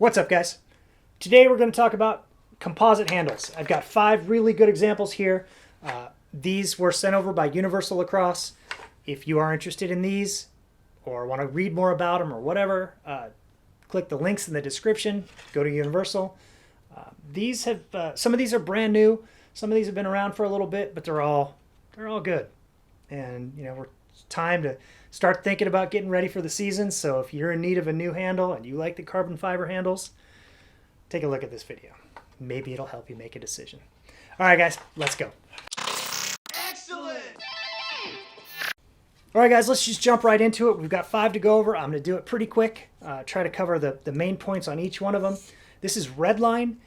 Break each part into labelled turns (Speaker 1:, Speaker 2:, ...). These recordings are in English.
Speaker 1: What's up, guys? Today we're going to talk about composite handles. I've got 5 really good examples here. These were sent over by Universal Lacrosse. If you are interested in these or want to read more about them or whatever, click the links in the description. Go to Universal. Some of these are brand new. Some of these have been around for a little bit, but they're all good. And we're time to start thinking about getting ready for the season. So if you're in need of a new handle and you like the carbon fiber handles, take a look at this video. Maybe it'll help you make a decision. All right, guys, let's go.
Speaker 2: Excellent!
Speaker 1: All right, guys, let's just jump right into it. We've got 5 to go over. I'm going to do it pretty quick. Try to cover the main points on each one of them. This is Redline.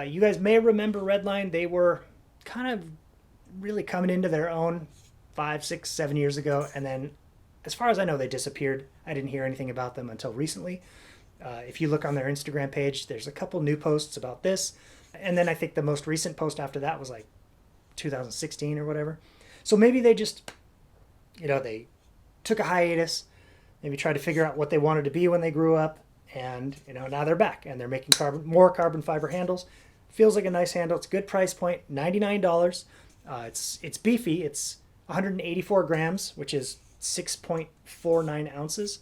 Speaker 1: You guys may remember Redline. They were kind of really coming into their own 5, 6, 7 years ago. And then, as far as I know, they disappeared. I didn't hear anything about them until recently. If you look on their Instagram page, there's a couple new posts about this. And then I think the most recent post after that was like 2016 or whatever. So maybe they just, they took a hiatus, maybe tried to figure out what they wanted to be when they grew up. And, now they're back and they're making more carbon fiber handles. Feels like a nice handle. It's a good price point, $99. It's beefy. It's 184 grams, which is 6.49 ounces.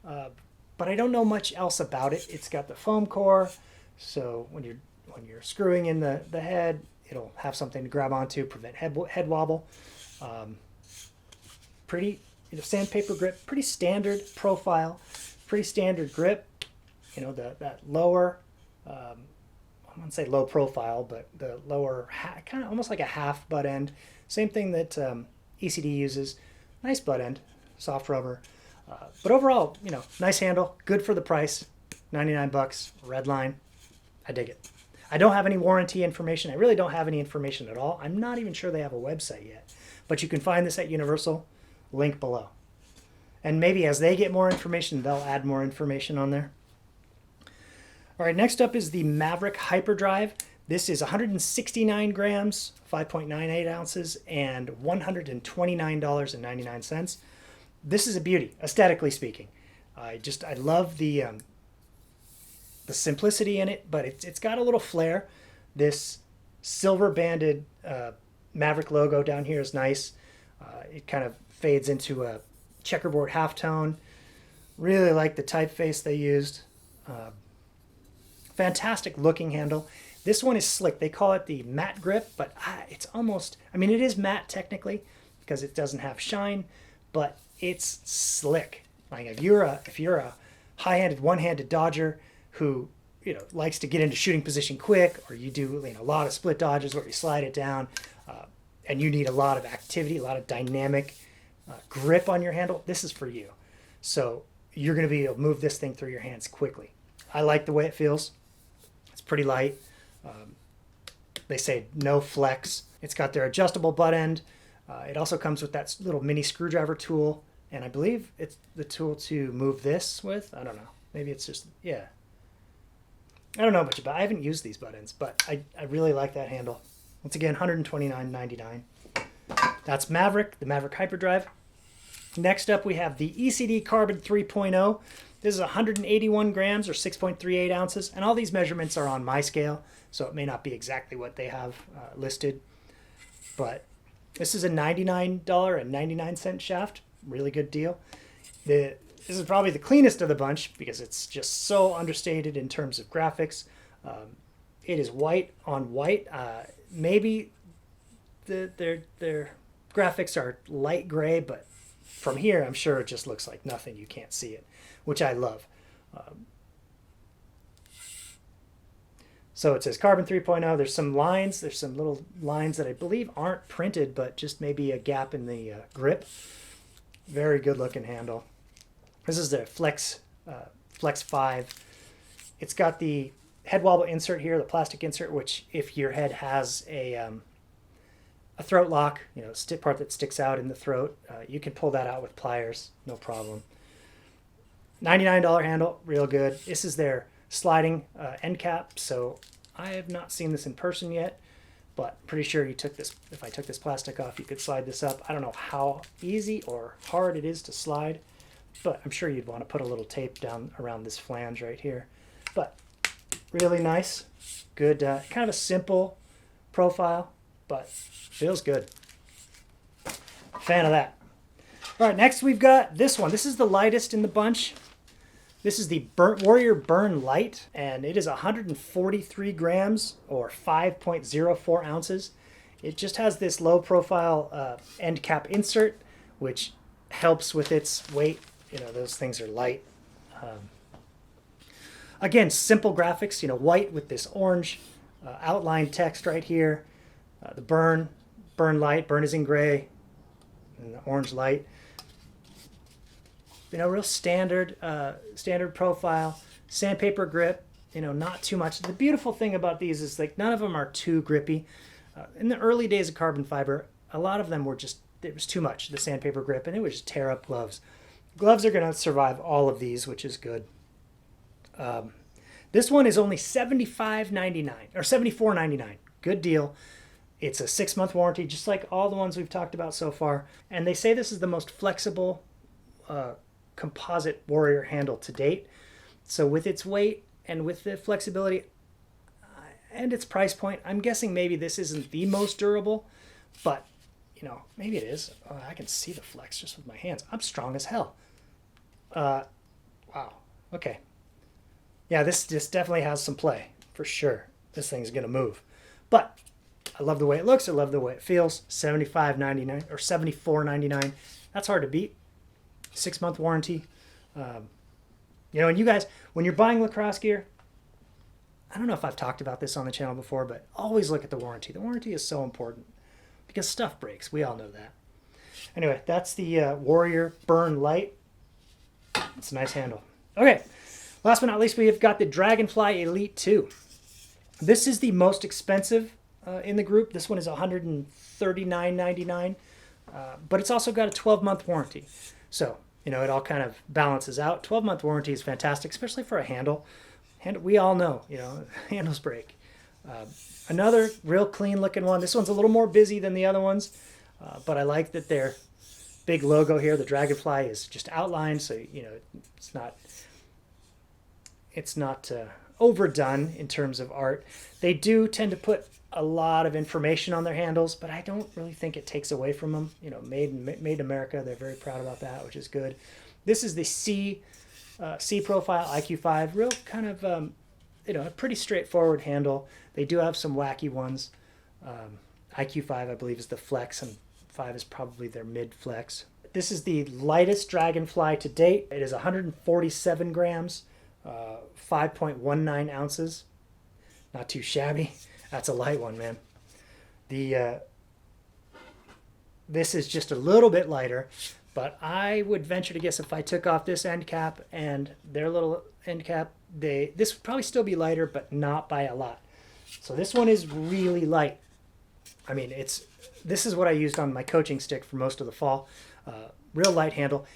Speaker 1: But I don't know much else about it. It's got the foam core, so when you're screwing in the head, it'll have something to grab onto, prevent head wobble. Pretty sandpaper grip, pretty standard profile, pretty standard grip. That lower, I wouldn't say low profile, but the lower kind of almost like a half butt end. Same thing that ECD uses. Nice butt end, soft rubber. But overall, nice handle, good for the price, $99, Redline. I dig it. I don't have any warranty information. I really don't have any information at all. I'm not even sure they have a website yet. But you can find this at Universal, link below. And maybe as they get more information, they'll add more information on there. All right, next up is the Maverick Hyperdrive. This is 169 grams, 5.98 ounces, and $129.99. This is a beauty, aesthetically speaking. I love the simplicity in it, but it's got a little flair. This silver banded Maverick logo down here is nice. It kind of fades into a checkerboard halftone. Really like the typeface they used. Fantastic looking handle. This one is slick. They call it the matte grip, but it's almost, it is matte technically because it doesn't have shine, but it's slick. Like if you're a high-handed, one-handed dodger who likes to get into shooting position quick, or you do a lot of split dodges where you slide it down, and you need a lot of activity, a lot of dynamic grip on your handle, this is for you. So you're going to be able to move this thing through your hands quickly. I like the way it feels. It's pretty light. They say no flex. It's got their adjustable butt end. It also comes with that little mini screwdriver tool, and I believe it's the tool to move this with. I don't know. Maybe it's just, yeah. I don't know much about it. I haven't used these buttons, but I really like that handle. Once again, $129.99. That's Maverick, the Maverick Hyperdrive. Next up, we have the ECD Carbon 3.0. This is 181 grams or 6.38 ounces, and all these measurements are on my scale, so it may not be exactly what they have listed. But this is a $99.99 shaft. Really good deal. This is probably the cleanest of the bunch because it's just so understated in terms of graphics. It is white on white. Maybe their graphics are light gray, but from here I'm sure it just looks like nothing. You can't see it, which I love. So it says Carbon 3.0. There's some lines. There's some little lines that I believe aren't printed, but just maybe a gap in the grip. Very good looking handle. This is the Flex 5. It's got the head wobble insert here, the plastic insert, which if your head has a throat lock, part that sticks out in the throat, you can pull that out with pliers, no problem. $99 handle, real good. This is their sliding end cap, so I have not seen this in person yet, but pretty sure if I took this plastic off, you could slide this up. I don't know how easy or hard it is to slide, but I'm sure you'd want to put a little tape down around this flange right here. But Really nice. Good, kind of a simple profile, but feels good. Fan of that. All right, next we've got this one. This is the lightest in the bunch. This is the Warrior Burn Light, and it is 143 grams or 5.04 ounces. It just has this low profile end cap insert, which helps with its weight. You know, those things are light. Again, simple graphics, you know, white with this orange outline text right here. The burn light, burn is in gray, and the orange light. You know, real standard profile, sandpaper grip, you know, not too much. The beautiful thing about these is like none of them are too grippy. In the early days of carbon fiber, a lot of them were just, it was too much, the sandpaper grip, and it would just tear up gloves. Gloves are going to survive all of these, which is good. This one is only $75.99 or $74.99. Good deal. It's a 6-month warranty, just like all the ones we've talked about so far. And they say this is the most flexible composite Warrior handle to date. So with its weight and with the flexibility and its price point, I'm guessing maybe this isn't the most durable, but you know, maybe it is. Oh, I can see the flex just with my hands. I'm strong as hell. Wow. Okay. Yeah, this definitely has some play for sure. This thing's gonna move, but I love the way it looks. I love the way it feels. $75.99 or $74.99. That's hard to beat. 6-month warranty. You know, and you guys, when you're buying lacrosse gear, I don't know if I've talked about this on the channel before, but always look at the warranty. The warranty is so important because stuff breaks. We all know that. Anyway, that's the Warrior Burn Light. It's a nice handle. Okay, last but not least, we have got the Dragonfly Elite 2. This is the most expensive in the group. This one is $139.99, but it's also got a 12-month warranty. So, you know, it all kind of balances out. 12-month warranty is fantastic, especially for a handle. We all know, you know, handles break. Another real clean looking one. This one's a little more busy than the other ones, but I like that their big logo here, the Dragonfly, is just outlined, so, you know, it's not overdone in terms of art. They do tend to put a lot of information on their handles, but I don't really think it takes away from them. You know, made in America. They're very proud about that, which is good. This is the C profile IQ5, real kind of you know, a pretty straightforward handle. They do have some wacky ones. IQ5, I believe, is the flex, and 5 is probably their mid flex. This is the lightest Dragonfly to date. It is 147 grams, 5.19 ounces. Not too shabby. That's a light one, man. This is just a little bit lighter, but I would venture to guess if I took off this end cap and their little end cap, this would probably still be lighter, but not by a lot. So this one is really light. I mean, this is what I used on my coaching stick for most of the fall. Real light handle.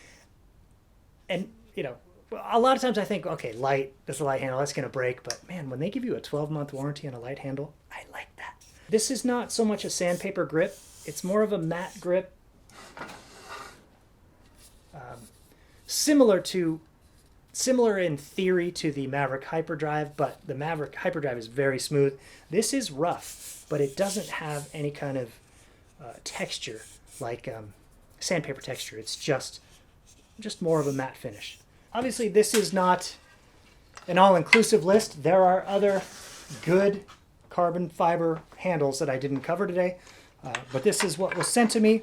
Speaker 1: And, you know, a lot of times I think, okay, light, that's a light handle, that's going to break. But, man, when they give you a 12-month warranty on a light handle, I like that. This is not so much a sandpaper grip. It's more of a matte grip. Similar in theory to the Maverick Hyperdrive, but the Maverick Hyperdrive is very smooth. This is rough, but it doesn't have any kind of texture like sandpaper texture. It's just more of a matte finish. Obviously, this is not an all-inclusive list. There are other good carbon fiber handles that I didn't cover today, but this is what was sent to me,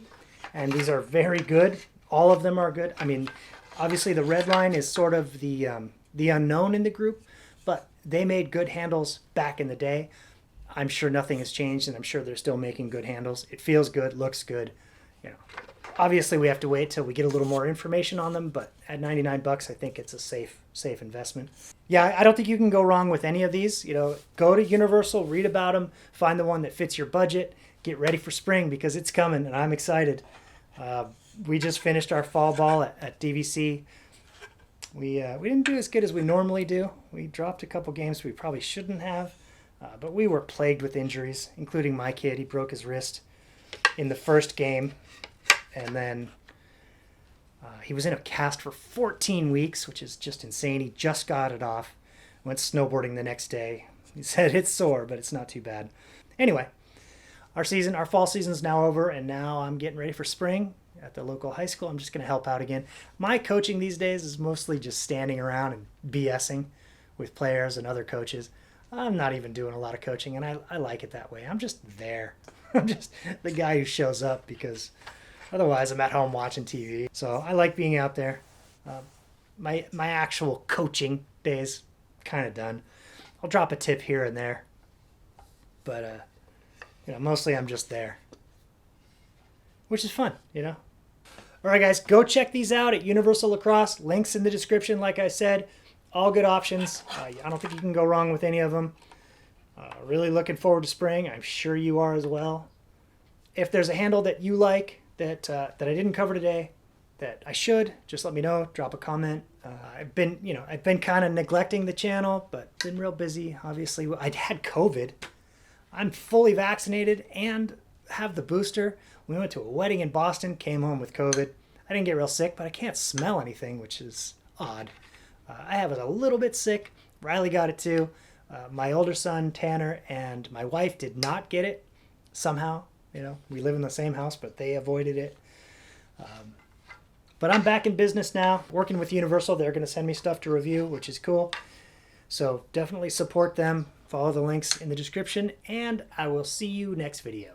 Speaker 1: and these are very good. All of them are good. I mean, obviously the Redline is sort of the unknown in the group, but they made good handles back in the day. I'm sure nothing has changed, and I'm sure they're still making good handles. It feels good, looks good. You know, obviously we have to wait till we get a little more information on them, but at $99, I think it's a safe investment. Yeah, I don't think you can go wrong with any of these. You know, go to Universal, read about them, find the one that fits your budget, get ready for spring because it's coming, and I'm excited. We just finished our fall ball at DVC. We didn't do as good as we normally do. We dropped a couple games we probably shouldn't have, but we were plagued with injuries, including my kid. He broke his wrist in the first game, and then he was in a cast for 14 weeks, which is just insane. He just got it off. Went snowboarding the next day. He said it's sore, but it's not too bad. Anyway, our fall season's now over, and now I'm getting ready for spring at the local high school. I'm just going to help out again. My coaching these days is mostly just standing around and BSing with players and other coaches. I'm not even doing a lot of coaching, and I like it that way. I'm just there. I'm just the guy who shows up because otherwise I'm at home watching TV. So I like being out there. My actual coaching days kind of done. I'll drop a tip here and there, but mostly I'm just there, which is fun, All right, guys, go check these out at Universal Lacrosse. Links in the description, like I said. All good options. I don't think you can go wrong with any of them. Really looking forward to spring. I'm sure you are as well. If there's a handle that you like that I didn't cover today, that I should, just let me know. Drop a comment. I've been kind of neglecting the channel, but been real busy. Obviously, I had COVID. I'm fully vaccinated and have the booster. We went to a wedding in Boston, came home with COVID. I didn't get real sick, but I can't smell anything, which is odd. I was a little bit sick. Riley got it too. My older son, Tanner, and my wife did not get it somehow. We live in the same house, but they avoided it. But I'm back in business now, working with Universal. They're going to send me stuff to review, which is cool. So definitely support them. Follow the links in the description, and I will see you next video.